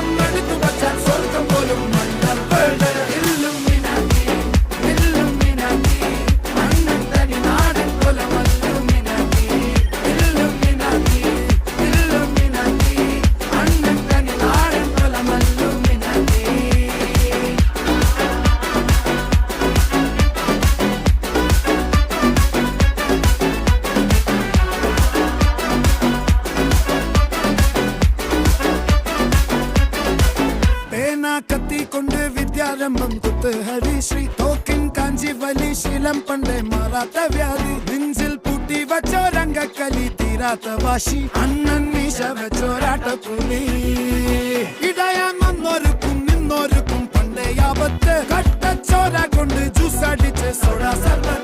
സ്വന്തം എടുത്തു വച്ചാൽ സ്വർഗം പോലും മണ്ണപ്പേട് അണ്ണൻ തനി നാടൻ കൊലമല്ലുമിനാക്കി അണ്ണൻ തനി നാടൻ കൊലമല്ലുമിനാക്കി കത്തി കൊണ്ട് വിദ്യാരംഭം കുത്ത് ഹരിശ്രീ തോക്കിൻ കാഞ്ചി വലി ശീലം പണ്ടേ മാറാത്ത വ്യാധി നെഞ്ചിൽ പൂട്ടി വച്ചോരംഗക്കലി തീരാത്ത വാശി അണ്ണൻ മീശ വെച്ചോരാട്ട പുലി ഇടയാൻ വന്നോർക്കും നിന്നോർക്കും പണ്ടേ ആപത്ത് കട്ടച്ചോര കൊണ്ട് ജ്യൂസ് അടിച്ച് സോഡ സർബത്ത്